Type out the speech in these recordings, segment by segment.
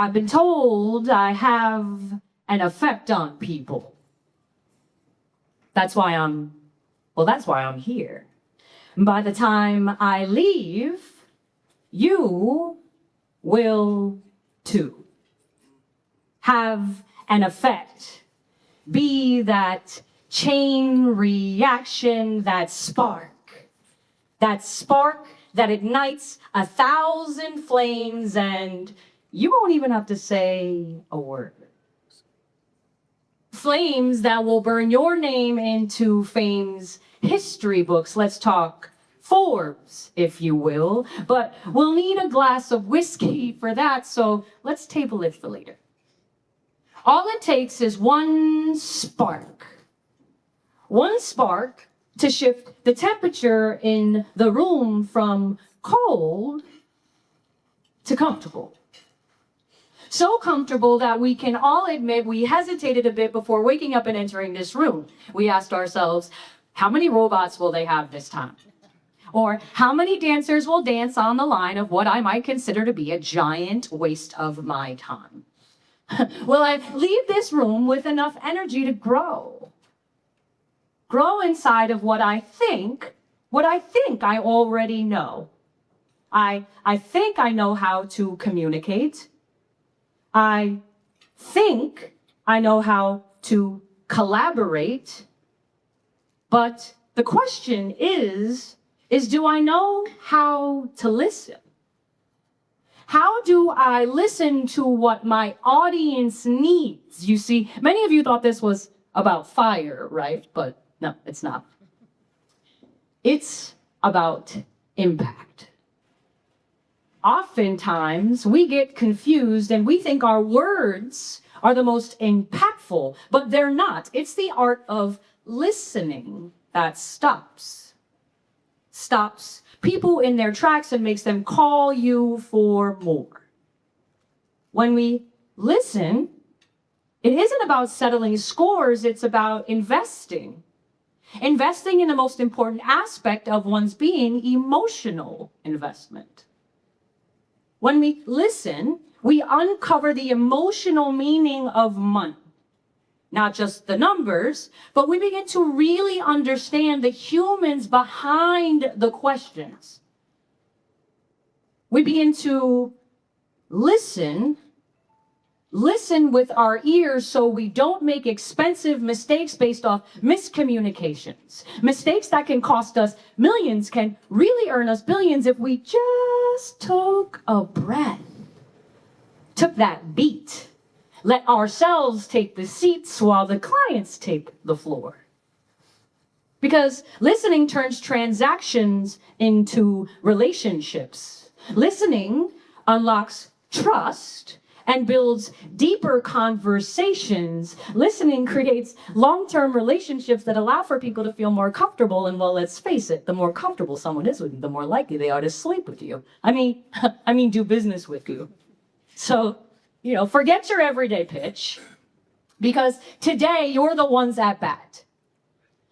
I've been told I have an effect on people. That's why I'm here. By the time I leave, you will too have an effect. Be that chain reaction, that spark that ignites 1,000 flames, and you won't even have to say a word. Flames that will burn your name into fame's history books. Let's talk Forbes, if you will, but we'll need a glass of whiskey for that, so let's table it for later. All it takes is one spark to shift the temperature in the room from cold to comfortable. So comfortable that we can all admit we hesitated a bit before waking up and entering this room. We asked ourselves, how many robots will they have this time? Or how many dancers will dance on the line of what I might consider to be a giant waste of my time? Will I leave this room with enough energy to grow? Grow inside of what I think I already know. I think I know how to communicate. I think I know how to collaborate. But the question is do I know how to listen? How do I listen to what my audience needs? You see, many of you thought this was about fire, right? But no, it's not. It's about impact. Oftentimes, we get confused and we think our words are the most impactful, but they're not. It's the art of listening that stops people in their tracks and makes them call you for more. When we listen, it isn't about settling scores, it's about investing. Investing in the most important aspect of one's being, emotional investment. When we listen, we uncover the emotional meaning of money. Not just the numbers, but we begin to really understand the humans behind the questions. We begin to listen with our ears so we don't make expensive mistakes based off miscommunications. Mistakes that can cost us millions can really earn us billions if we just took a breath, took that beat. Let ourselves take the seats while the clients take the floor. Because listening turns transactions into relationships. Listening unlocks trust and builds deeper conversations. Listening creates long-term relationships that allow for people to feel more comfortable. And well, let's face it, the more comfortable someone is with you, the more likely they are to sleep with you. I mean, do business with you. So, forget your everyday pitch, because today you're the ones at bat.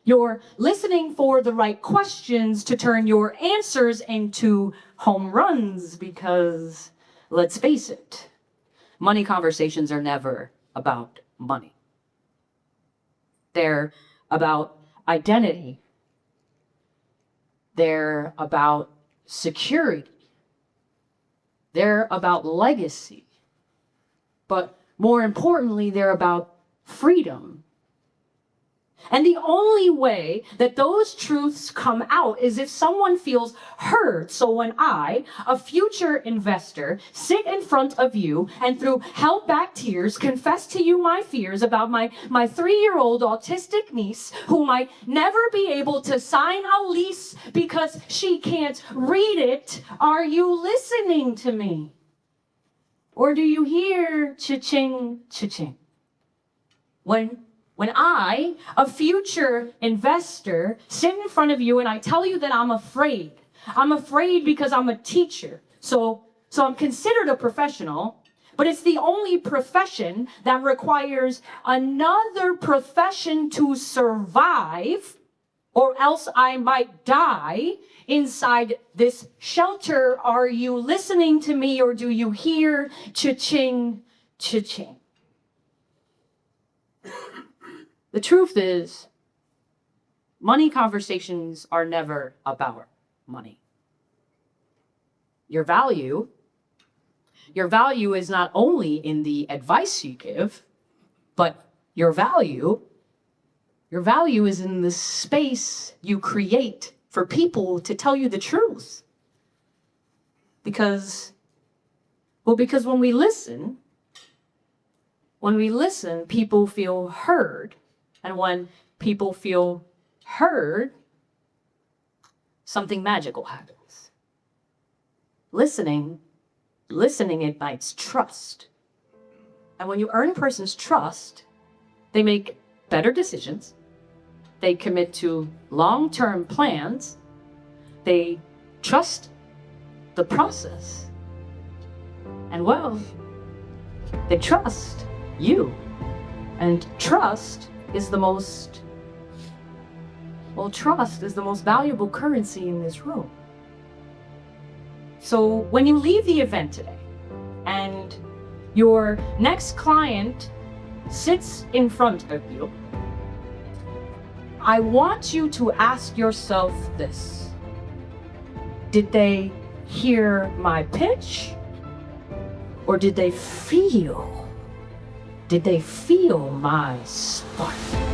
You're listening for the right questions to turn your answers into home runs, because let's face it, money conversations are never about money. They're about identity. They're about security. They're about legacy. But more importantly, they're about freedom. And the only way that those truths come out is if someone feels heard. So when I, a future investor, sit in front of you and through held back tears confess to you my fears about my 3-year-old autistic niece who might never be able to sign a lease because she can't read it, are you listening to me? Or do you hear cha-ching, cha-ching? When I, a future investor, sit in front of you and I tell you that I'm afraid because I'm a teacher. So I'm considered a professional, but it's the only profession that requires another profession to survive, or else I might die inside this shelter. Are you listening to me, or do you hear cha-ching, cha-ching? The truth is, money conversations are never about money. Your value is not only in the advice you give, but your value is in the space you create for people to tell you the truth. Because when we listen, people feel heard. And when people feel heard, something magical happens. Listening ignites trust. And when you earn a person's trust, they make better decisions. They commit to long-term plans. They trust the process. And well, they trust you. And trust is the most valuable currency in this room. So when you leave the event today and your next client sits in front of you, I want you to ask yourself this: did they hear my pitch, or did they feel my spark?